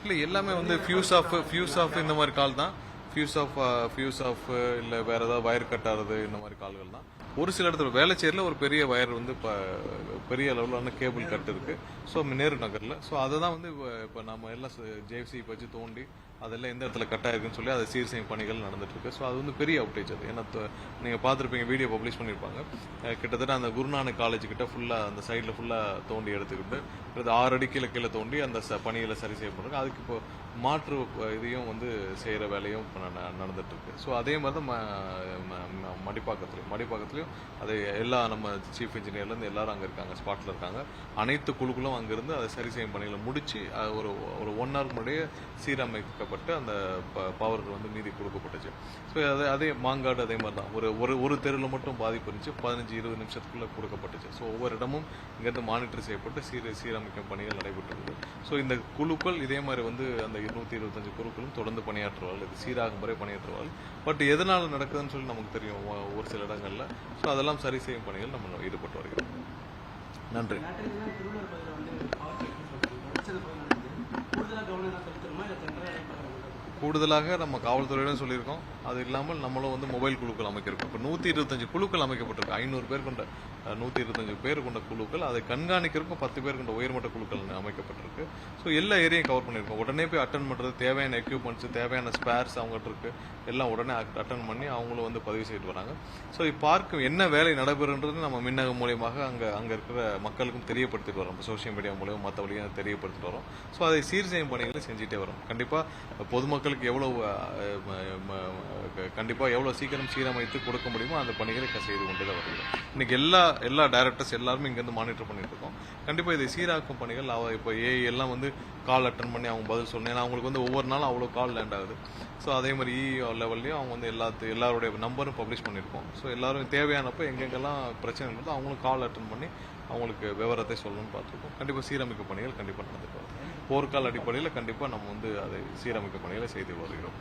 இல்லை எல்லாமே வந்து ஃபியூஸ் ஆஃப் இந்த மாதிரி கால் தான். ஃபியூஸ் ஆஃப் இல்லை வேற ஏதாவது வயர் கட் ஆகுறது இந்த மாதிரி கால்கள் தான். ஒரு சில இடத்துல வேளச்சேரியில் ஒரு பெரிய வயர் வந்து இப்போ பெரிய அளவிலான கேபிள் கட் இருக்கு. ஸோ நேரு நகரில். ஸோ அதை தான் வந்து இப்போ நம்ம எல்லாம் ஜேசிபி வச்சு தோண்டி அதெல்லாம் எந்த இடத்துல கட் ஆயிருக்குன்னு சொல்லி அதை சீர் செய்யும் பணிகள் நடந்துட்டு இருக்கு. ஸோ அது வந்து பெரிய அவுட்டேஜ். அது ஏன்னா நீங்கள் பார்த்துருப்பீங்க, வீடியோ பப்ளிஷ் பண்ணியிருப்பாங்க. கிட்டத்தட்ட அந்த குருநானக் காலேஜ் கிட்ட ஃபுல்லாக அந்த சைடில் ஃபுல்லாக தோண்டி எடுத்துக்கிட்டு 6 அடி கீழே தோண்டி அந்த பணிகளை சரி செய்யப்படுறாங்க. அதுக்கு இப்போ மாற்று இதையும் வந்து செய்கிற வேலையும் நடந்துட்டு இருக்கு. ஸோ அதே மாதிரி தான் மடிப்பாக்கத்துலையும் அது எல்லா நம்ம சீஃப் இன்ஜினியர்லேருந்து எல்லாரும் அங்கே இருக்காங்க, ஸ்பாட்டில் இருக்காங்க. அனைத்து குழுக்களும் அங்கிருந்து அதை சரி செய்யும் பணிகளை முடிச்சு ஒரு 1 hour முன்னாடியே சீரமைக்கப்பட்டு அந்த பவர் வந்து மீதி கொடுக்கப்பட்டுச்சு. ஸோ அதே மாங்காடு அதே மாதிரி தான் ஒரு தெருவில் மட்டும் பாதிப்பு இருந்துச்சு. 15-20 நிமிஷத்துக்குள்ள கொடுக்கப்பட்டுச்சு. ஸோ ஒவ்வொரு இடமும் இங்கிருந்து மானிட்டர் செய்யப்பட்டு சீரமைக்கும் பணிகள் நடைபெற்றது. ஸோ இந்த குழுக்கள் இதே மாதிரி வந்து அந்த 225 குழுக்களும் தொடர்ந்து பணியாற்றுவார்கள். இது சீராகும் வரை பணியாற்றுவார்கள். பட் எதனால நடக்குதுன்னு சொல்லி நமக்கு தெரியும் ஒரு சில இடங்கள்ல. ஸோ அதெல்லாம் சரி செய்யும் பணிகள் நம்ம ஈடுபட்டு வருகிறோம். நன்றி. கூடுதலாக நம்ம காவல்துறையிடம் சொல்லியிருக்கோம். அது இல்லாமல் நம்மளும் வந்து மொபைல் குழுக்கள் அமைக்கிறோம். இப்போ 125 குழுக்கள் அமைக்கப்பட்டிருக்கு. 500 பேர் கொண்ட 125 பேர் கொண்ட குழுக்கள். அதை கண்காணிக்கிறதுக்கும் 10 பேர் கொண்ட உயர்மட்ட குழுக்கள் அமைக்கப்பட்டிருக்கு. ஸோ எல்லா ஏரியாவும் கவர் பண்ணியிருக்கோம். உடனே போய் அட்டன் பண்ணுறது, தேவையான எக்யூப்மெண்ட்ஸ், தேவையான ஸ்பேர்ஸ் அவங்ககிட்ட இருக்கு, எல்லாம் உடனே அட்டன் பண்ணி அவங்களும் வந்து பதிவு செய்துட்டு வராங்க. ஸோ பார்க்கும் என்ன வேலை நடைபெறுன்றது நம்ம மின்னகம் மூலியமாக அங்கே இருக்கிற மக்களுக்கும் தெரியப்படுத்திட்டு வரோம். சோசியல் மீடியா மூலியம் மற்ற வழியாக தெரியப்படுத்திட்டு வரோம். ஸோ அதை சீர் செய்யும் பணிகளை செஞ்சுட்டே வரோம். கண்டிப்பாக பொதுமக்களுக்கு எவ்வளவு சீக்கிரம் சீரமைத்து கொடுக்க முடியுமோ அந்த பணிகளை செய்து கொண்டே வருகிறோம். இன்னைக்கு எல்லா டைரக்டர்ஸ் எல்லாருமே இங்கிருந்து மானிட்டர் பண்ணிட்டு இருக்கோம். கண்டிப்பா இதை சீராக்கும் பணிகள் இப்போ ஏஐ எல்லாம் வந்து கால் அட்டன் பண்ணி அவங்க பதில் சொன்னேன். ஏன்னா அவங்களுக்கு வந்து ஒவ்வொரு நாளும் அவ்வளோ கால் லேண்ட் ஆகுது. ஸோ அதே மாதிரி லெவல்லையும் அவங்க வந்து எல்லாருடைய நம்பரும் பப்ளிஷ் பண்ணியிருக்கோம். ஸோ எல்லாரும் தேவையானப்போ எங்கெங்கெல்லாம் பிரச்சனை இருந்தோ அவங்களும் கால் அட்டன் பண்ணி அவங்களுக்கு விவரத்தை சொல்லணும்னு பார்த்துருக்கோம். கண்டிப்பாக சீரமைப்பு பணிகள் கண்டிப்பாக நடந்துட்டு வரும். போர்க்கால அடிப்படையில் கண்டிப்பாக நம்ம வந்து அதை சீரமைப்பு பணிகளை செய்து வருகிறோம்.